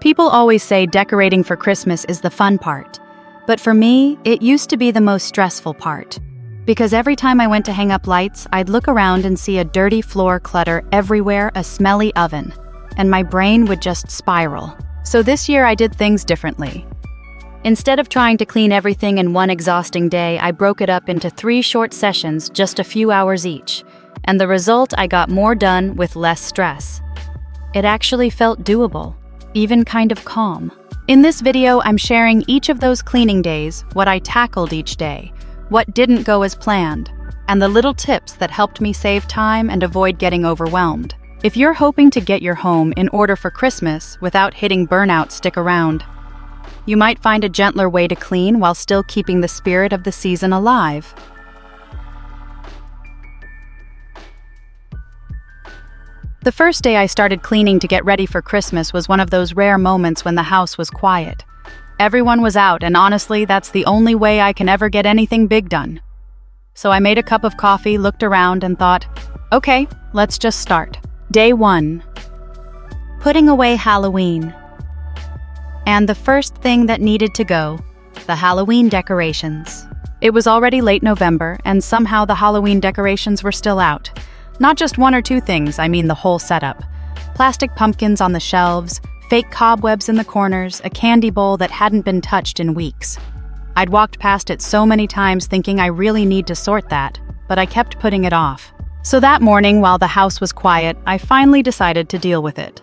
People always say decorating for Christmas is the fun part, but for me, it used to be the most stressful part. Because every time I went to hang up lights, I'd look around and see a dirty floor clutter everywhere, a smelly oven, and my brain would just spiral. So this year I did things differently. Instead of trying to clean everything in one exhausting day, I broke it up into 3 short sessions, just a few hours each. And the result, I got more done with less stress. It actually felt doable, even kind of calm. In this video, I'm sharing each of those cleaning days, what I tackled each day, what didn't go as planned, and the little tips that helped me save time and avoid getting overwhelmed. If you're hoping to get your home in order for Christmas without hitting burnout, stick around. You might find a gentler way to clean while still keeping the spirit of the season alive. The first day I started cleaning to get ready for Christmas was one of those rare moments when the house was quiet. Everyone was out, and honestly, that's the only way I can ever get anything big done. So I made a cup of coffee, looked around, and thought, okay, let's just start. Day 1. Putting away Halloween. And the first thing that needed to go, the Halloween decorations. It was already late November, and somehow the Halloween decorations were still out. Not just 1 or 2 things, I mean the whole setup. Plastic pumpkins on the shelves, fake cobwebs in the corners, a candy bowl that hadn't been touched in weeks. I'd walked past it so many times thinking I really need to sort that, but I kept putting it off. So that morning, while the house was quiet, I finally decided to deal with it.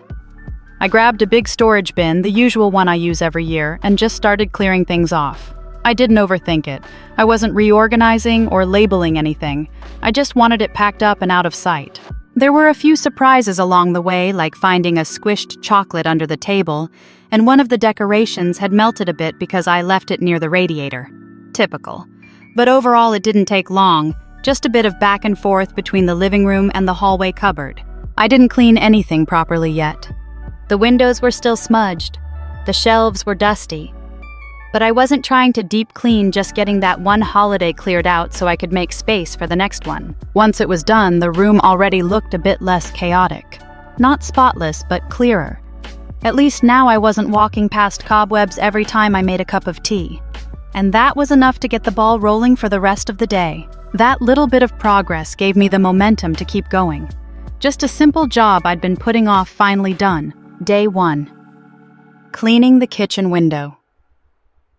I grabbed a big storage bin, the usual one I use every year, and just started clearing things off. I didn't overthink it. I wasn't reorganizing or labeling anything. I just wanted it packed up and out of sight. There were a few surprises along the way, like finding a squished chocolate under the table, and one of the decorations had melted a bit because I left it near the radiator. Typical. But overall, it didn't take long, just a bit of back and forth between the living room and the hallway cupboard. I didn't clean anything properly yet. The windows were still smudged. The shelves were dusty. But I wasn't trying to deep clean, just getting that one holiday cleared out so I could make space for the next one. Once it was done, the room already looked a bit less chaotic. Not spotless, but clearer. At least now I wasn't walking past cobwebs every time I made a cup of tea. And that was enough to get the ball rolling for the rest of the day. That little bit of progress gave me the momentum to keep going. Just a simple job I'd been putting off finally done. Day 1. Cleaning the kitchen window.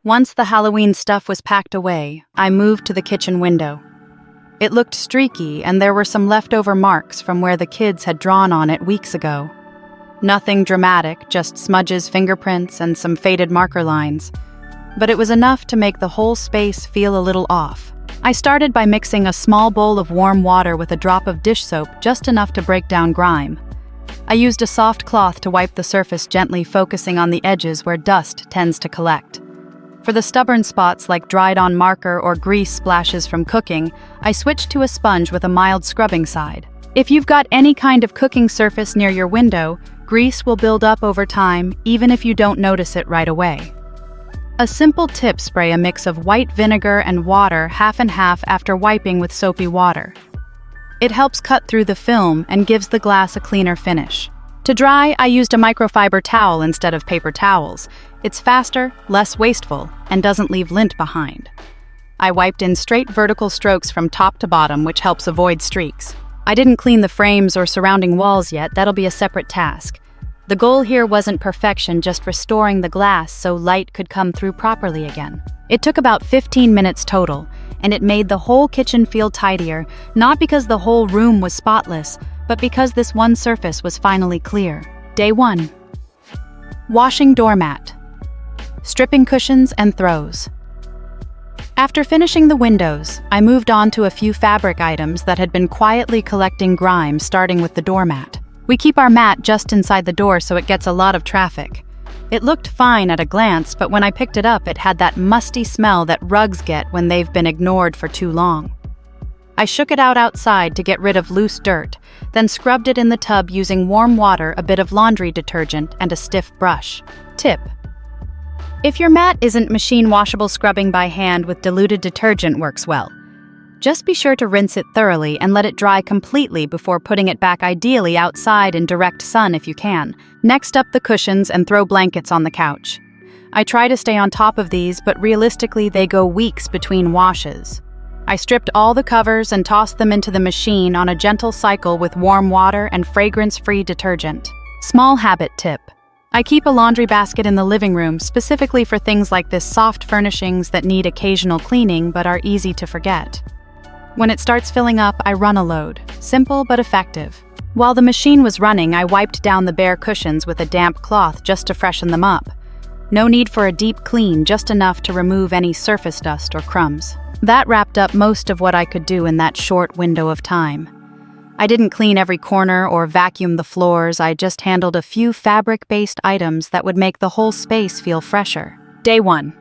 Once the Halloween stuff was packed away, I moved to the kitchen window. It looked streaky, and there were some leftover marks from where the kids had drawn on it weeks ago. Nothing dramatic, just smudges, fingerprints, and some faded marker lines. But it was enough to make the whole space feel a little off. I started by mixing a small bowl of warm water with a drop of dish soap, just enough to break down grime. I used a soft cloth to wipe the surface gently, focusing on the edges where dust tends to collect. For the stubborn spots like dried-on marker or grease splashes from cooking, I switched to a sponge with a mild scrubbing side. If you've got any kind of cooking surface near your window, grease will build up over time, even if you don't notice it right away. A simple tip: spray a mix of white vinegar and water half and half after wiping with soapy water. It helps cut through the film and gives the glass a cleaner finish. To dry, I used a microfiber towel instead of paper towels. It's faster, less wasteful, and doesn't leave lint behind. I wiped in straight vertical strokes from top to bottom, which helps avoid streaks. I didn't clean the frames or surrounding walls yet, that'll be a separate task. The goal here wasn't perfection, just restoring the glass so light could come through properly again. It took about 15 minutes total, and it made the whole kitchen feel tidier, not because the whole room was spotless, but because this one surface was finally clear. Day 1. Washing doormat. Stripping cushions and throws. After finishing the windows, I moved on to a few fabric items that had been quietly collecting grime, starting with the doormat. We keep our mat just inside the door so it gets a lot of traffic. It looked fine at a glance, but when I picked it up, it had that musty smell that rugs get when they've been ignored for too long. I shook it out outside to get rid of loose dirt, then scrubbed it in the tub using warm water, a bit of laundry detergent, and a stiff brush. Tip: if your mat isn't machine washable, scrubbing by hand with diluted detergent works well. Just be sure to rinse it thoroughly and let it dry completely before putting it back, ideally outside in direct sun if you can. Next up, the cushions, and throw blankets on the couch. I try to stay on top of these, but realistically they go weeks between washes. I stripped all the covers and tossed them into the machine on a gentle cycle with warm water and fragrance-free detergent. Small habit tip. I keep a laundry basket in the living room specifically for things like this: soft furnishings that need occasional cleaning but are easy to forget. When it starts filling up, I run a load. Simple but effective. While the machine was running, I wiped down the bare cushions with a damp cloth just to freshen them up. No need for a deep clean, just enough to remove any surface dust or crumbs. That wrapped up most of what I could do in that short window of time. I didn't clean every corner or vacuum the floors, I just handled a few fabric-based items that would make the whole space feel fresher. Day 1.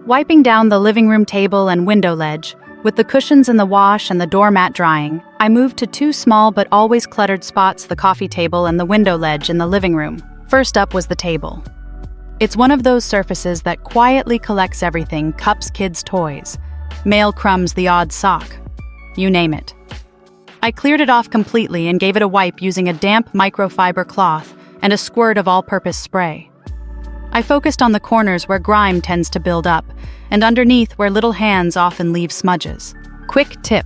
Wiping down the living room table and window ledge, with the cushions in the wash and the doormat drying, I moved to two small but always cluttered spots: the coffee table and the window ledge in the living room. First up was the table. It's one of those surfaces that quietly collects everything: cups, kids' toys, mail crumbs, the odd sock. You name it. I cleared it off completely and gave it a wipe using a damp microfiber cloth and a squirt of all-purpose spray. I focused on the corners where grime tends to build up, and underneath where little hands often leave smudges. Quick tip.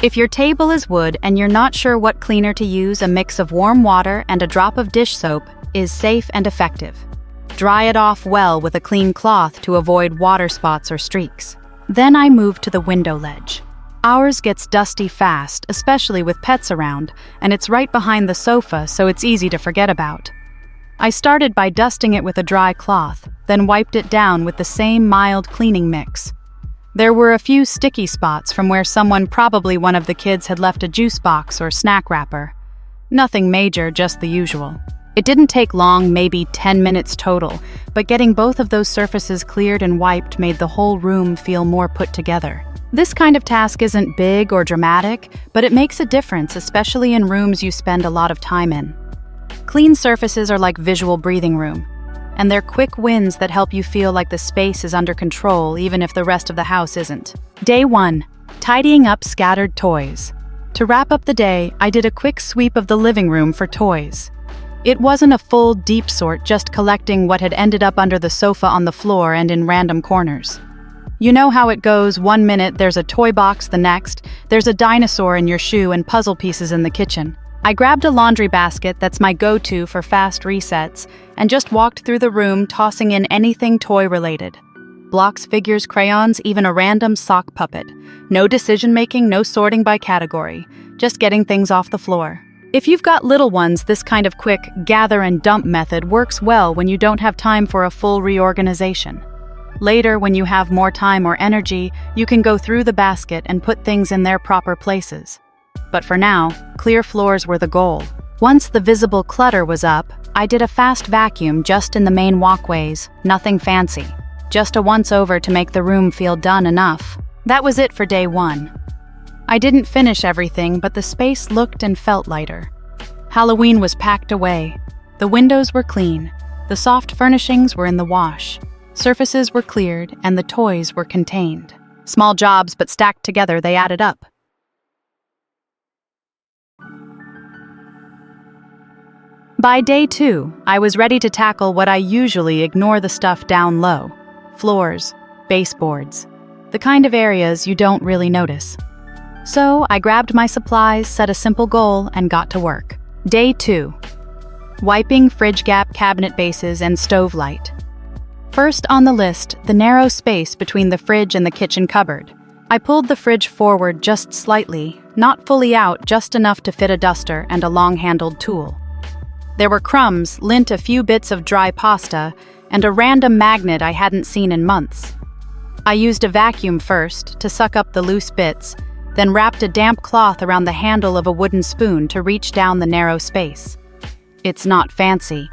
If your table is wood and you're not sure what cleaner to use, a mix of warm water and a drop of dish soap is safe and effective. Dry it off well with a clean cloth to avoid water spots or streaks. Then I moved to the window ledge. Ours gets dusty fast, especially with pets around, and it's right behind the sofa, so it's easy to forget about. I started by dusting it with a dry cloth, then wiped it down with the same mild cleaning mix. There were a few sticky spots from where probably one of the kids had left a juice box or snack wrapper. Nothing major, just the usual. It didn't take long, maybe 10 minutes total, but getting both of those surfaces cleared and wiped made the whole room feel more put together. This kind of task isn't big or dramatic, but it makes a difference, especially in rooms you spend a lot of time in. Clean surfaces are like visual breathing room, and they're quick wins that help you feel like the space is under control even if the rest of the house isn't. Day 1. Tidying up scattered toys. To wrap up the day, I did a quick sweep of the living room for toys. It wasn't a full, deep sort, just collecting what had ended up under the sofa, on the floor, and in random corners. You know how it goes: one minute there's a toy box, the next there's a dinosaur in your shoe and puzzle pieces in the kitchen. I grabbed a laundry basket that's my go-to for fast resets and just walked through the room, tossing in anything toy-related. Blocks, figures, crayons, even a random sock puppet. No decision-making, no sorting by category, just getting things off the floor. If you've got little ones, this kind of quick gather and dump method works well when you don't have time for a full reorganization. Later, when you have more time or energy, you can go through the basket and put things in their proper places. But for now, clear floors were the goal. Once the visible clutter was up, I did a fast vacuum just in the main walkways, nothing fancy. Just a once-over to make the room feel done enough. That was it for day 1. I didn't finish everything, but the space looked and felt lighter. Halloween was packed away. The windows were clean. The soft furnishings were in the wash. Surfaces were cleared, and the toys were contained. Small jobs, but stacked together, they added up. By day 2, I was ready to tackle what I usually ignore: the stuff down low. Floors, baseboards, the kind of areas you don't really notice. So I grabbed my supplies, set a simple goal, and got to work. Day 2. Wiping fridge gap, cabinet bases, and stove light. First on the list, the narrow space between the fridge and the kitchen cupboard. I pulled the fridge forward just slightly, not fully out, just enough to fit a duster and a long-handled tool. There were crumbs, lint, a few bits of dry pasta, and a random magnet I hadn't seen in months. I used a vacuum first to suck up the loose bits, then wrapped a damp cloth around the handle of a wooden spoon to reach down the narrow space. It's not fancy,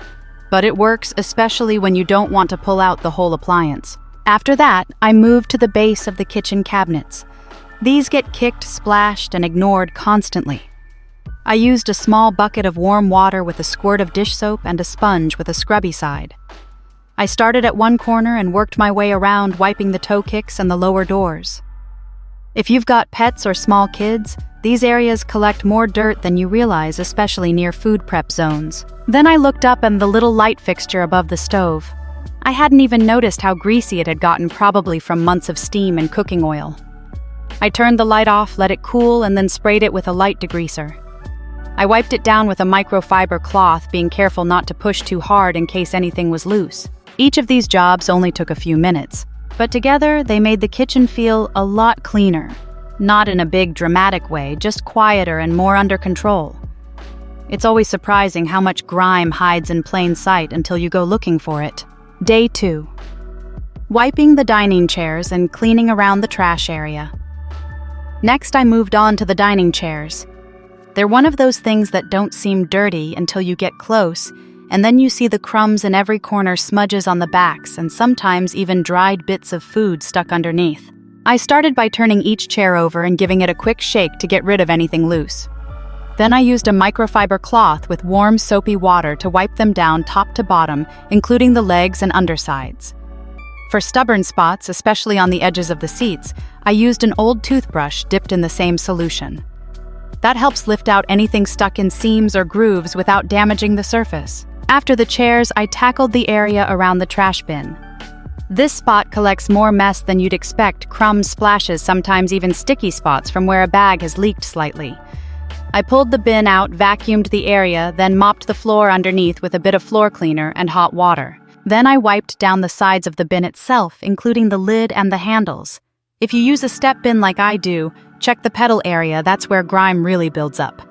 but it works, especially when you don't want to pull out the whole appliance. After that, I moved to the base of the kitchen cabinets. These get kicked, splashed, and ignored constantly. I used a small bucket of warm water with a squirt of dish soap and a sponge with a scrubby side. I started at one corner and worked my way around, wiping the toe kicks and the lower doors. If you've got pets or small kids, these areas collect more dirt than you realize, especially near food prep zones. Then I looked up at the little light fixture above the stove. I hadn't even noticed how greasy it had gotten, probably from months of steam and cooking oil. I turned the light off, let it cool, and then sprayed it with a light degreaser. I wiped it down with a microfiber cloth, being careful not to push too hard in case anything was loose. Each of these jobs only took a few minutes, but together they made the kitchen feel a lot cleaner. Not in a big, dramatic way, just quieter and more under control. It's always surprising how much grime hides in plain sight until you go looking for it. Day 2. Wiping the dining chairs and cleaning around the trash area. Next, I moved on to the dining chairs. They're one of those things that don't seem dirty until you get close, and then you see the crumbs in every corner, smudges on the backs, and sometimes even dried bits of food stuck underneath. I started by turning each chair over and giving it a quick shake to get rid of anything loose. Then I used a microfiber cloth with warm, soapy water to wipe them down top to bottom, including the legs and undersides. For stubborn spots, especially on the edges of the seats, I used an old toothbrush dipped in the same solution. That helps lift out anything stuck in seams or grooves without damaging the surface. After the chairs, I tackled the area around the trash bin. This spot collects more mess than you'd expect: crumbs, splashes, sometimes even sticky spots from where a bag has leaked slightly. I pulled the bin out, vacuumed the area, then mopped the floor underneath with a bit of floor cleaner and hot water. Then I wiped down the sides of the bin itself, including the lid and the handles. If you use a step bin like I do, check the pedal area, that's where grime really builds up.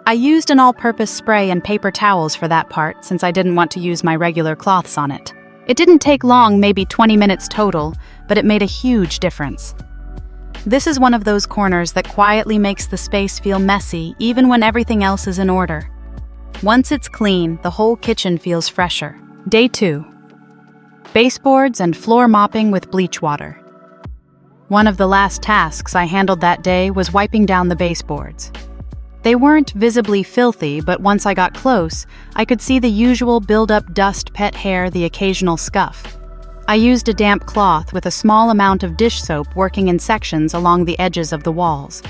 I used an all-purpose spray and paper towels for that part, since I didn't want to use my regular cloths on it. It didn't take long, maybe 20 minutes total, but it made a huge difference. This is one of those corners that quietly makes the space feel messy, even when everything else is in order. Once it's clean, the whole kitchen feels fresher. Day 2. Baseboards and floor mopping with bleach water. One of the last tasks I handled that day was wiping down the baseboards. They weren't visibly filthy, but once I got close, I could see the usual build-up dust, pet hair, the occasional scuff. I used a damp cloth with a small amount of dish soap, working in sections along the edges of the walls.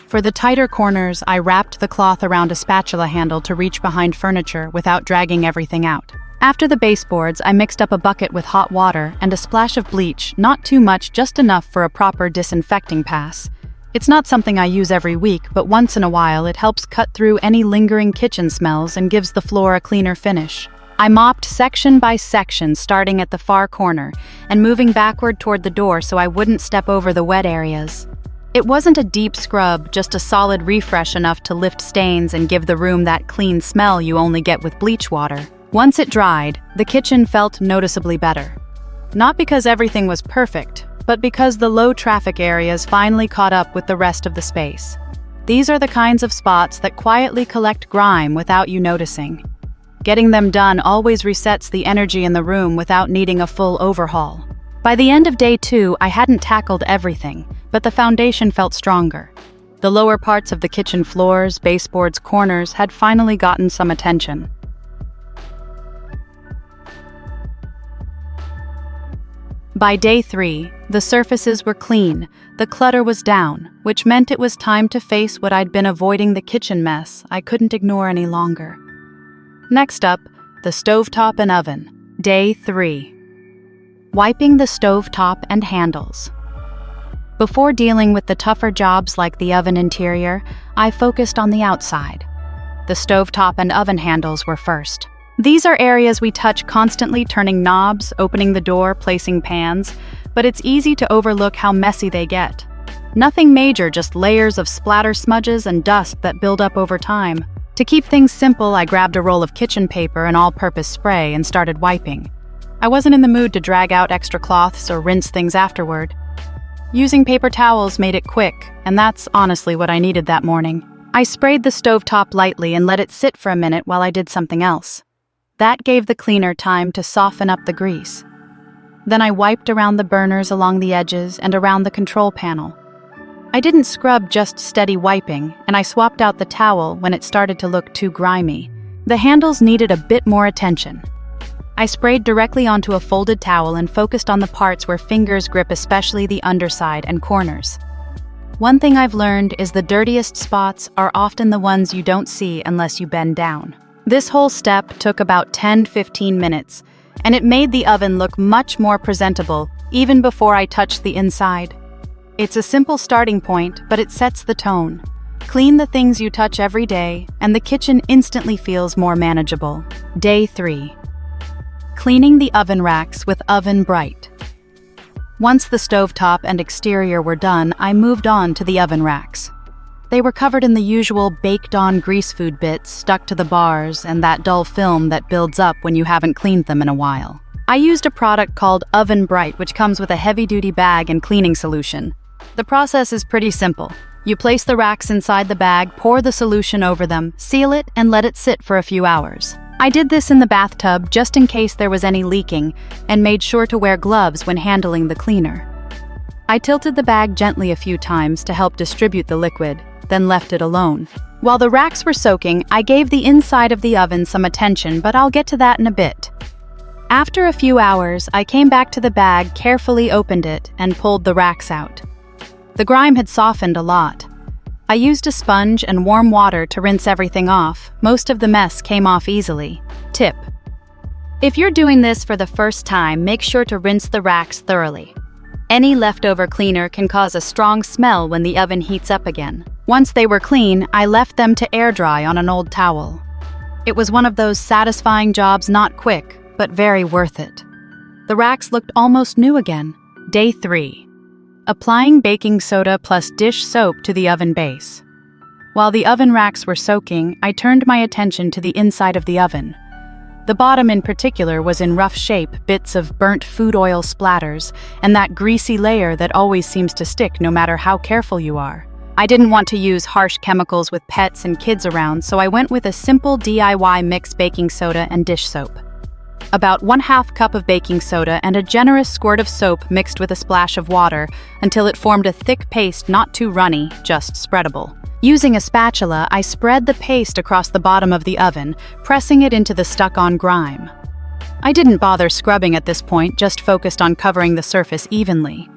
For the tighter corners, I wrapped the cloth around a spatula handle to reach behind furniture without dragging everything out. After the baseboards, I mixed up a bucket with hot water and a splash of bleach, not too much, just enough for a proper disinfecting pass. It's not something I use every week, but once in a while it helps cut through any lingering kitchen smells and gives the floor a cleaner finish. I mopped section by section, starting at the far corner and moving backward toward the door so I wouldn't step over the wet areas. It wasn't a deep scrub, just a solid refresh enough to lift stains and give the room that clean smell you only get with bleach water. Once it dried, the kitchen felt noticeably better. Not because everything was perfect, but because the low-traffic areas finally caught up with the rest of the space. These are the kinds of spots that quietly collect grime without you noticing. Getting them done always resets the energy in the room without needing a full overhaul. By the end of day 2, I hadn't tackled everything, but the foundation felt stronger. The lower parts of the kitchen floors, baseboards, corners had finally gotten some attention. By day 3, the surfaces were clean, the clutter was down, which meant it was time to face what I'd been avoiding: the kitchen mess I couldn't ignore any longer. Next up, the stovetop and oven. Day 3. Wiping the stovetop and handles. Before dealing with the tougher jobs like the oven interior, I focused on the outside. The stovetop and oven handles were first. These are areas we touch constantly, turning knobs, opening the door, placing pans, but it's easy to overlook how messy they get. Nothing major, just layers of splatter, smudges, and dust that build up over time. To keep things simple, I grabbed a roll of kitchen paper and all-purpose spray and started wiping. I wasn't in the mood to drag out extra cloths or rinse things afterward. Using paper towels made it quick, and that's honestly what I needed that morning. I sprayed the stovetop lightly and let it sit for a minute while I did something else. That gave the cleaner time to soften up the grease. Then I wiped around the burners along the edges and around the control panel. I didn't scrub, just steady wiping, and I swapped out the towel when it started to look too grimy. The handles needed a bit more attention. I sprayed directly onto a folded towel and focused on the parts where fingers grip, especially the underside and corners. One thing I've learned is the dirtiest spots are often the ones you don't see unless you bend down. This whole step took about 10-15 minutes, and it made the oven look much more presentable even before I touched the inside. It's a simple starting point, but it sets the tone. Clean the things you touch every day, and the kitchen instantly feels more manageable. Day 3. Cleaning the oven racks with Oven Bright. Once the stovetop and exterior were done, I moved on to the oven racks. They were covered in the usual baked-on grease food bits stuck to the bars and that dull film that builds up when you haven't cleaned them in a while. I used a product called Oven Bright, which comes with a heavy-duty bag and cleaning solution. The process is pretty simple. You place the racks inside the bag, pour the solution over them, seal it, and let it sit for a few hours. I did this in the bathtub just in case there was any leaking, and made sure to wear gloves when handling the cleaner. I tilted the bag gently a few times to help distribute the liquid, then left it alone. While the racks were soaking, I gave the inside of the oven some attention, but I'll get to that in a bit. After a few hours, I came back to the bag, carefully opened it, and pulled the racks out. The grime had softened a lot. I used a sponge and warm water to rinse everything off. Most of the mess came off easily. Tip: if you're doing this for the first time, make sure to rinse the racks thoroughly. Any leftover cleaner can cause a strong smell when the oven heats up again. Once they were clean, I left them to air dry on an old towel. It was one of those satisfying jobs, not quick, but very worth it. The racks looked almost new again. Day 3. Applying baking soda plus dish soap to the oven base. While the oven racks were soaking, I turned my attention to the inside of the oven. The bottom in particular was in rough shape, bits of burnt food oil splatters, and that greasy layer that always seems to stick no matter how careful you are. I didn't want to use harsh chemicals with pets and kids around, so I went with a simple DIY mix baking soda and dish soap. About 1/2 cup of baking soda and a generous squirt of soap mixed with a splash of water until it formed a thick paste, not too runny, just spreadable. Using a spatula, I spread the paste across the bottom of the oven, pressing it into the stuck-on grime. I didn't bother scrubbing at this point, just focused on covering the surface evenly.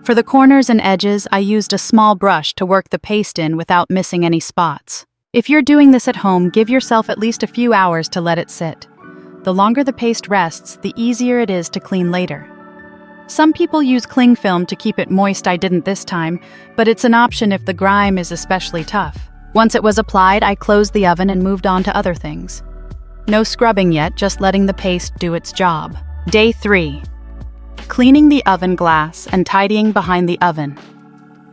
For the corners and edges, I used a small brush to work the paste in without missing any spots. If you're doing this at home, give yourself at least a few hours to let it sit. The longer the paste rests, the easier it is to clean later. Some people use cling film to keep it moist. I didn't this time, but it's an option if the grime is especially tough. Once it was applied, I closed the oven and moved on to other things. No scrubbing yet, just letting the paste do its job. Day 3. Cleaning the oven glass and tidying behind the oven.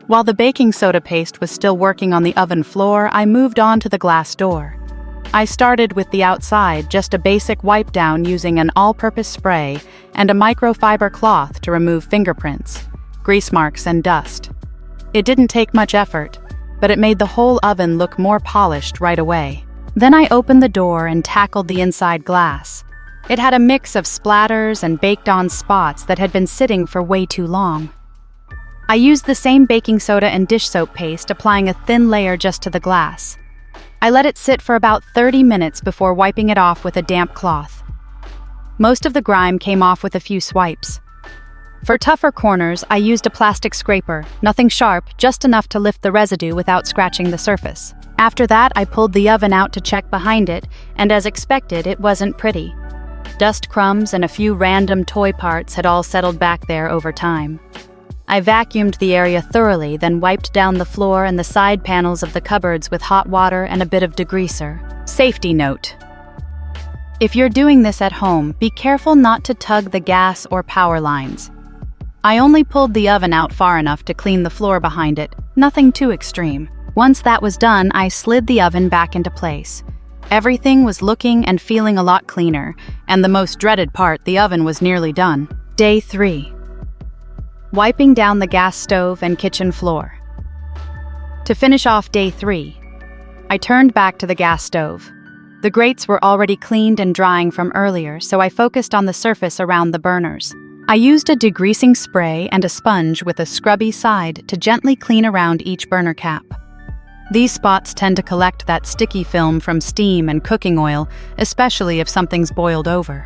While the baking soda paste was still working on the oven floor, I moved on to the glass door. I started with the outside, just a basic wipe down using an all-purpose spray and a microfiber cloth to remove fingerprints, grease marks, and dust. It didn't take much effort, but it made the whole oven look more polished right away. Then I opened the door and tackled the inside glass. It had a mix of splatters and baked-on spots that had been sitting for way too long. I used the same baking soda and dish soap paste, applying a thin layer just to the glass. I let it sit for about 30 minutes before wiping it off with a damp cloth. Most of the grime came off with a few swipes. For tougher corners, I used a plastic scraper, nothing sharp, just enough to lift the residue without scratching the surface. After that, I pulled the oven out to check behind it, and as expected, it wasn't pretty. Dust crumbs and a few random toy parts had all settled back there over time. I vacuumed the area thoroughly, then wiped down the floor and the side panels of the cupboards with hot water and a bit of degreaser. Safety note: if you're doing this at home, be careful not to tug the gas or power lines. I only pulled the oven out far enough to clean the floor behind it, nothing too extreme. Once that was done, I slid the oven back into place. Everything was looking and feeling a lot cleaner, and the most dreaded part, the oven was nearly done. Day 3. Wiping down the gas stove and kitchen floor. To finish off day 3, I turned back to the gas stove. The grates were already cleaned and drying from earlier, so I focused on the surface around the burners. I used a degreasing spray and a sponge with a scrubby side to gently clean around each burner cap. These spots tend to collect that sticky film from steam and cooking oil, especially if something's boiled over.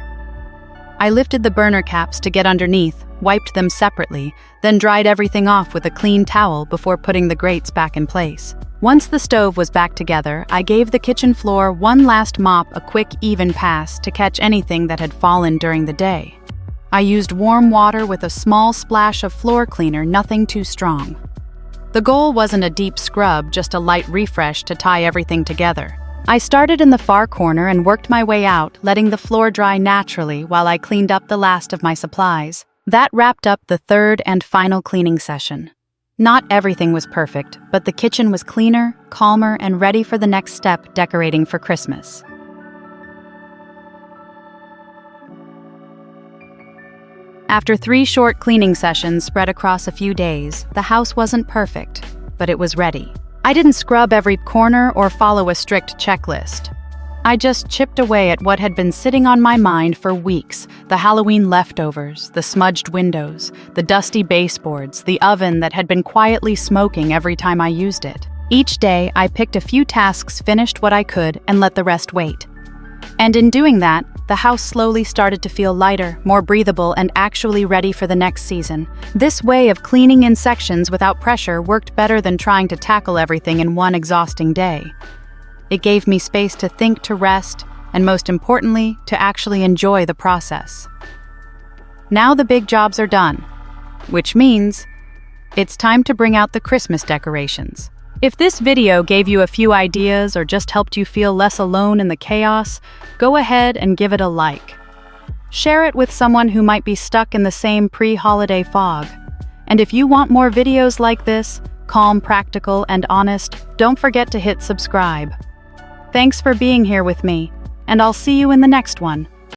I lifted the burner caps to get underneath, wiped them separately, then dried everything off with a clean towel before putting the grates back in place. Once the stove was back together, I gave the kitchen floor one last mop a quick, even pass to catch anything that had fallen during the day. I used warm water with a small splash of floor cleaner, nothing too strong. The goal wasn't a deep scrub, just a light refresh to tie everything together. I started in the far corner and worked my way out, letting the floor dry naturally while I cleaned up the last of my supplies. That wrapped up the third and final cleaning session. Not everything was perfect, but the kitchen was cleaner, calmer, and ready for the next step, decorating for Christmas. After 3 short cleaning sessions spread across a few days, the house wasn't perfect, but it was ready. I didn't scrub every corner or follow a strict checklist. I just chipped away at what had been sitting on my mind for weeks: the Halloween leftovers, the smudged windows, the dusty baseboards, the oven that had been quietly smoking every time I used it. Each day, I picked a few tasks, finished what I could, and let the rest wait. And in doing that, the house slowly started to feel lighter, more breathable, and actually ready for the next season. This way of cleaning in sections without pressure worked better than trying to tackle everything in one exhausting day. It gave me space to think, to rest, and most importantly, to actually enjoy the process. Now the big jobs are done, which means it's time to bring out the Christmas decorations. If this video gave you a few ideas or just helped you feel less alone in the chaos, go ahead and give it a like. Share it with someone who might be stuck in the same pre-holiday fog. And if you want more videos like this, calm, practical, and honest, don't forget to hit subscribe. Thanks for being here with me, and I'll see you in the next one.